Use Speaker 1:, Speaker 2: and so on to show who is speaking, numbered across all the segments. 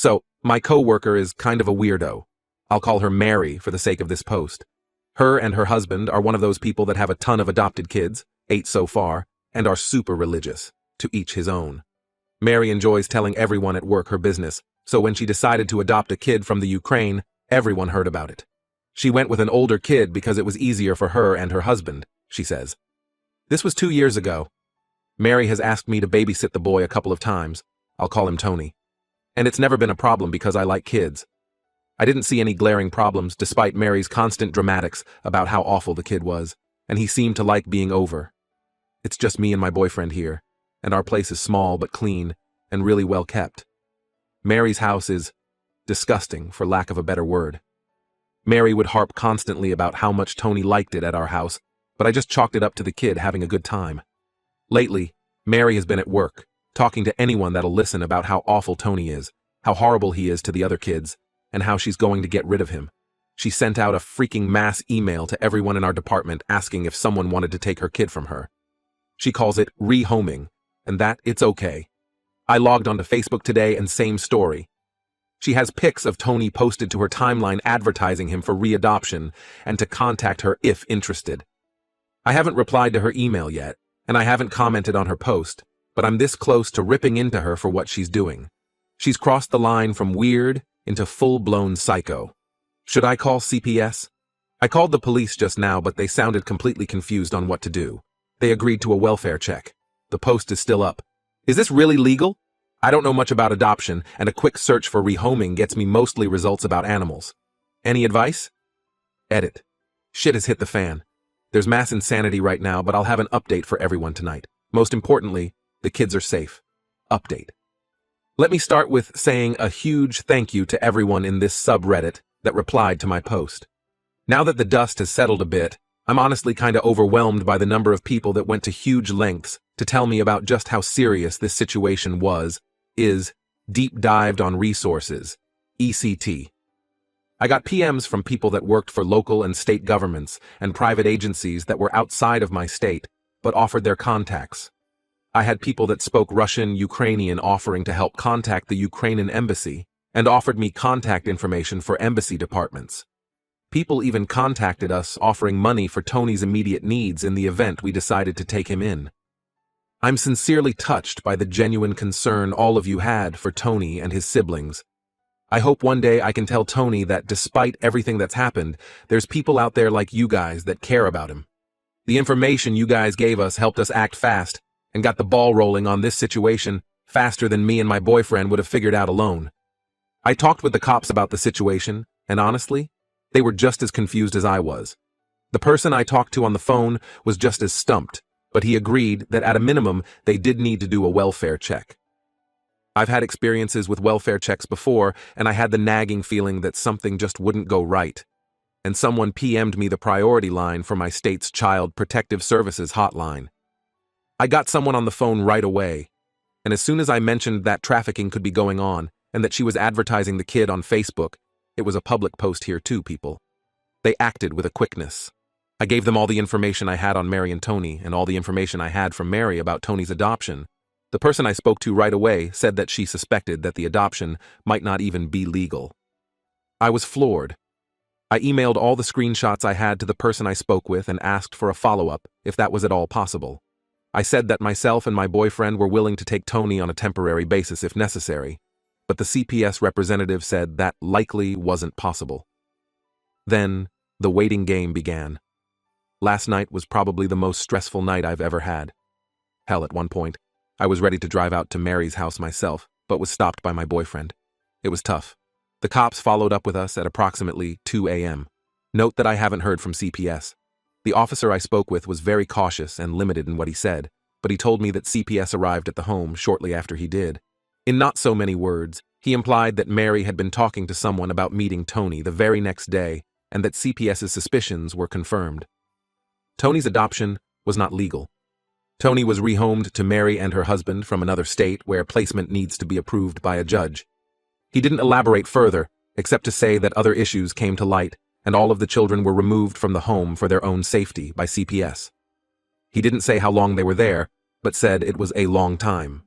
Speaker 1: So, my coworker is kind of a weirdo. I'll call her Mary for the sake of this post. Her and her husband are one of those people that have a ton of adopted kids, 8 so far, and are super religious, to each his own. Mary enjoys telling everyone at work her business, so when she decided to adopt a kid from the Ukraine, everyone heard about it. She went with an older kid because it was easier for her and her husband, she says. This was 2 years ago. Mary has asked me to babysit the boy a couple of times. I'll call him Tony. And it's never been a problem because I like kids. I didn't see any glaring problems despite Mary's constant dramatics about how awful the kid was, and he seemed to like being over. It's just me and my boyfriend here, and our place is small but clean and really well kept. Mary's house is disgusting, for lack of a better word. Mary would harp constantly about how much Tony liked it at our house, but I just chalked it up to the kid having a good time. Lately, Mary has been at work, talking to anyone that'll listen about how awful Tony is, how horrible he is to the other kids, and how she's going to get rid of him. She sent out a freaking mass email to everyone in our department asking if someone wanted to take her kid from her. She calls it rehoming, and that it's okay. I logged onto Facebook today and same story. She has pics of Tony posted to her timeline advertising him for readoption and to contact her if interested. I haven't replied to her email yet, and I haven't commented on her post, but I'm this close to ripping into her for what she's doing. She's crossed the line from weird into full-blown psycho. Should I call CPS? I called the police just now, but they sounded completely confused on what to do. They agreed to a welfare check. The post is still up. Is this really legal? I don't know much about adoption, and a quick search for rehoming gets me mostly results about animals. Any advice? Edit. Shit has hit the fan. There's mass insanity right now, but I'll have an update for everyone tonight. Most importantly, the kids are safe. Update. Let me start with saying a huge thank you to everyone in this subreddit that replied to my post. Now that the dust has settled a bit, I'm honestly kinda overwhelmed by the number of people that went to huge lengths to tell me about just how serious this situation is deep dived on resources, ECT. I got PMs from people that worked for local and state governments and private agencies that were outside of my state, but offered their contacts. I had people that spoke Russian, Ukrainian offering to help contact the Ukrainian embassy and offered me contact information for embassy departments. People even contacted us offering money for Tony's immediate needs in the event we decided to take him in. I'm sincerely touched by the genuine concern all of you had for Tony and his siblings. I hope one day I can tell Tony that despite everything that's happened, there's people out there like you guys that care about him. The information you guys gave us helped us act fast and got the ball rolling on this situation faster than me and my boyfriend would have figured out alone. I talked with the cops about the situation, and honestly, they were just as confused as I was. The person I talked to on the phone was just as stumped, but he agreed that at a minimum, they did need to do a welfare check. I've had experiences with welfare checks before, and I had the nagging feeling that something just wouldn't go right. And someone PM'd me the priority line for my state's Child Protective Services hotline. I got someone on the phone right away, and as soon as I mentioned that trafficking could be going on and that she was advertising the kid on Facebook, it was a public post here too, people. They acted with a quickness. I gave them all the information I had on Mary and Tony and all the information I had from Mary about Tony's adoption. The person I spoke to right away said that she suspected that the adoption might not even be legal. I was floored. I emailed all the screenshots I had to the person I spoke with and asked for a follow-up if that was at all possible. I said that myself and my boyfriend were willing to take Tony on a temporary basis if necessary, but the CPS representative said that likely wasn't possible. Then, the waiting game began. Last night was probably the most stressful night I've ever had. Hell, at one point, I was ready to drive out to Mary's house myself, but was stopped by my boyfriend. It was tough. The cops followed up with us at approximately 2 a.m. Note that I haven't heard from CPS. The officer I spoke with was very cautious and limited in what he said, but he told me that CPS arrived at the home shortly after he did. In not so many words, he implied that Mary had been talking to someone about meeting Tony the very next day and that CPS's suspicions were confirmed. Tony's adoption was not legal. Tony was rehomed to Mary and her husband from another state where placement needs to be approved by a judge. He didn't elaborate further, except to say that other issues came to light and all of the children were removed from the home for their own safety by CPS. He didn't say how long they were there, but said it was a long time.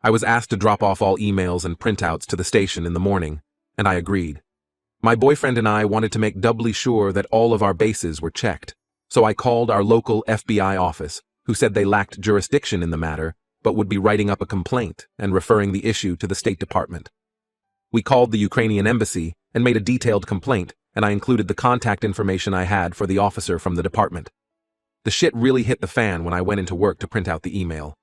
Speaker 1: I was asked to drop off all emails and printouts to the station in the morning, and I agreed. My boyfriend and I wanted to make doubly sure that all of our bases were checked, so I called our local FBI office, who said they lacked jurisdiction in the matter, but would be writing up a complaint and referring the issue to the State Department. We called the Ukrainian embassy and made a detailed complaint, and I included the contact information I had for the officer from the department. The shit really hit the fan when I went into work to print out the email.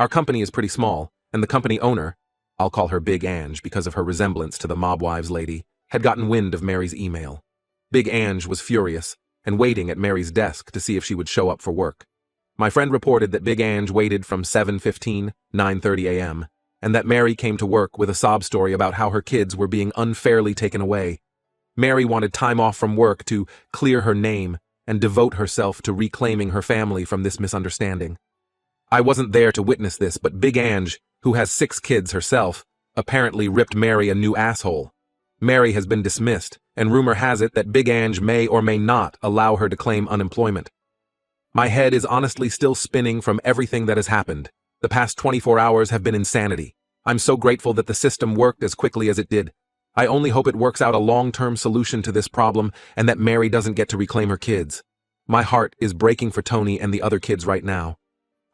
Speaker 1: Our company is pretty small, and the company owner, I'll call her Big Ange because of her resemblance to the Mob Wives lady, had gotten wind of Mary's email. Big Ange was furious and waiting at Mary's desk to see if she would show up for work. My friend reported that Big Ange waited from 7:15, 9:30 a.m., and that Mary came to work with a sob story about how her kids were being unfairly taken away. Mary wanted time off from work to clear her name and devote herself to reclaiming her family from this misunderstanding. I wasn't there to witness this, but Big Ange, who has 6 kids herself, apparently ripped Mary a new asshole. Mary has been dismissed, and rumor has it that Big Ange may or may not allow her to claim unemployment. My head is honestly still spinning from everything that has happened. The past 24 hours have been insanity. I'm so grateful that the system worked as quickly as it did. I only hope it works out a long-term solution to this problem and that Mary doesn't get to reclaim her kids. My heart is breaking for Tony and the other kids right now.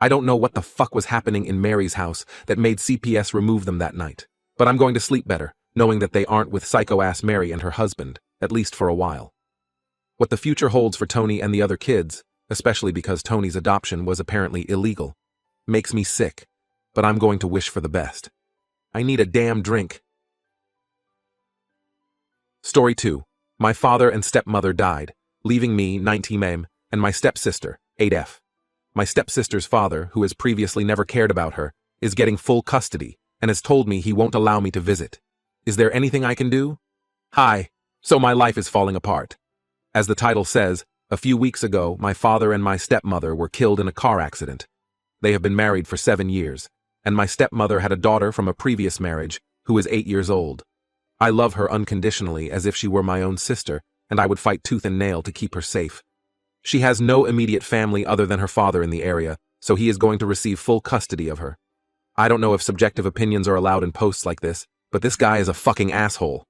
Speaker 1: I don't know what the fuck was happening in Mary's house that made CPS remove them that night, but I'm going to sleep better, knowing that they aren't with psycho-ass Mary and her husband, at least for a while. What the future holds for Tony and the other kids, especially because Tony's adoption was apparently illegal, makes me sick, but I'm going to wish for the best. I need a damn drink. Story 2. My father and stepmother died, leaving me, 19M, and my stepsister, 8F. My stepsister's father, who has previously never cared about her, is getting full custody and has told me he won't allow me to visit. Is there anything I can do? Hi. So my life is falling apart. As the title says, a few weeks ago, my father and my stepmother were killed in a car accident. They have been married for 7 years, and my stepmother had a daughter from a previous marriage who is 8 years old. I love her unconditionally as if she were my own sister, and I would fight tooth and nail to keep her safe. She has no immediate family other than her father in the area, so he is going to receive full custody of her. I don't know if subjective opinions are allowed in posts like this, but this guy is a fucking asshole.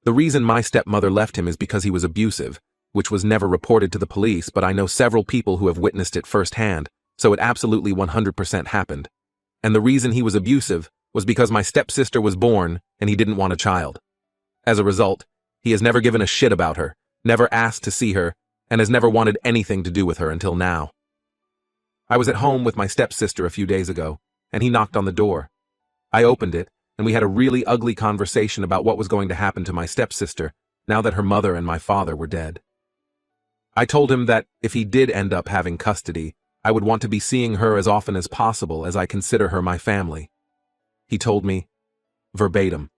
Speaker 1: The reason my stepmother left him is because he was abusive, which was never reported to the police, but I know several people who have witnessed it firsthand, so it absolutely 100% happened. And the reason he was abusive was because my stepsister was born and he didn't want a child. As a result, he has never given a shit about her, never asked to see her, and has never wanted anything to do with her until now. I was at home with my stepsister a few days ago, and he knocked on the door. I opened it, and we had a really ugly conversation about what was going to happen to my stepsister now that her mother and my father were dead. I told him that if he did end up having custody, I would want to be seeing her as often as possible as I consider her my family. He told me, verbatim,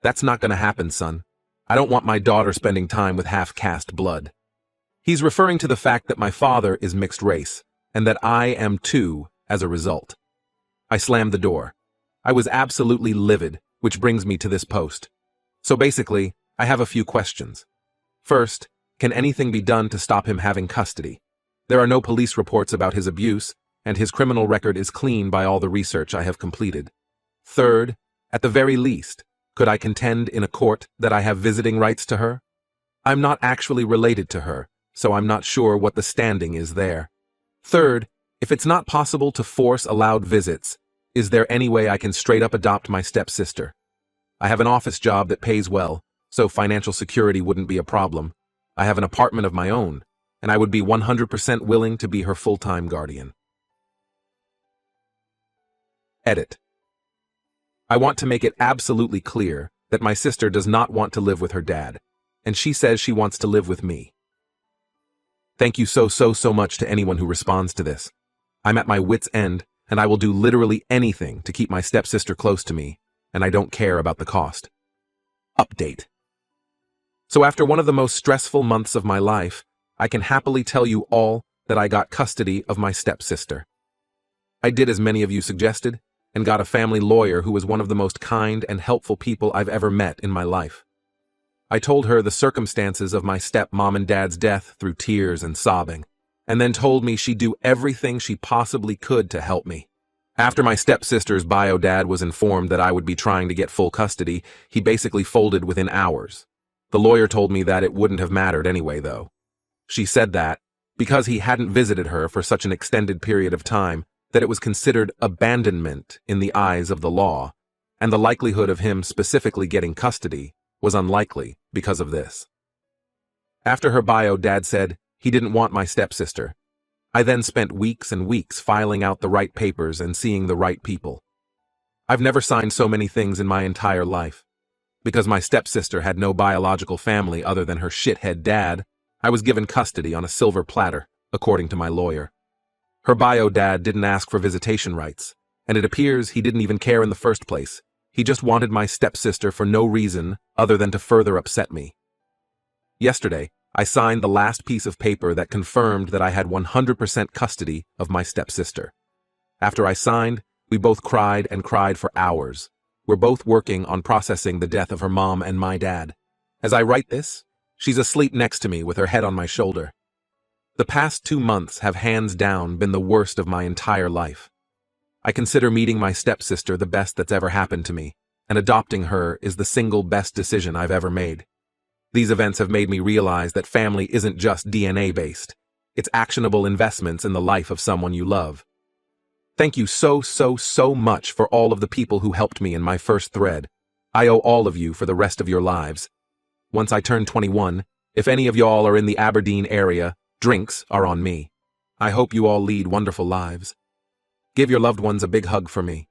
Speaker 1: "That's not going to happen, son. I don't want my daughter spending time with half-caste blood." He's referring to the fact that my father is mixed race, and that I am too as a result. I slammed the door. I was absolutely livid, which brings me to this post. So basically, I have a few questions. First, can anything be done to stop him having custody? There are no police reports about his abuse, and his criminal record is clean by all the research I have completed. Third, at the very least, could I contend in a court that I have visiting rights to her? I'm not actually related to her, so I'm not sure what the standing is there. Third, if it's not possible to force allowed visits, is there any way I can straight up adopt my stepsister? I have an office job that pays well, so financial security wouldn't be a problem. I have an apartment of my own, and I would be 100% willing to be her full-time guardian. Edit. I want to make it absolutely clear that my sister does not want to live with her dad, and she says she wants to live with me. Thank you so much to anyone who responds to this. I'm at my wit's end, and I will do literally anything to keep my stepsister close to me, and I don't care about the cost. Update. So after one of the most stressful months of my life, I can happily tell you all that I got custody of my stepsister. I did as many of you suggested, and got a family lawyer who was one of the most kind and helpful people I've ever met in my life. I told her the circumstances of my stepmom and dad's death through tears and sobbing, and then told me she'd do everything she possibly could to help me. After my stepsister's bio dad was informed that I would be trying to get full custody, he basically folded within hours. The lawyer told me that it wouldn't have mattered anyway, though. She said that, because he hadn't visited her for such an extended period of time, that it was considered abandonment in the eyes of the law, and the likelihood of him specifically getting custody was unlikely because of this. After her bio dad said he didn't want my stepsister, I then spent weeks and weeks filing out the right papers and seeing the right people. I've never signed so many things in my entire life. Because my stepsister had no biological family other than her shithead dad, I was given custody on a silver platter, according to my lawyer. Her bio dad didn't ask for visitation rights, and it appears he didn't even care in the first place. He just wanted my stepsister for no reason other than to further upset me. Yesterday, I signed the last piece of paper that confirmed that I had 100% custody of my stepsister. After I signed, we both cried and cried for hours. We're both working on processing the death of her mom and my dad. As I write this, she's asleep next to me with her head on my shoulder. The past 2 months have hands down been the worst of my entire life. I consider meeting my stepsister the best that's ever happened to me, and adopting her is the single best decision I've ever made. These events have made me realize that family isn't just DNA-based. It's actionable investments in the life of someone you love. Thank you so much for all of the people who helped me in my first thread. I owe all of you for the rest of your lives. Once I turn 21, if any of y'all are in the Aberdeen area, drinks are on me. I hope you all lead wonderful lives. Give your loved ones a big hug for me.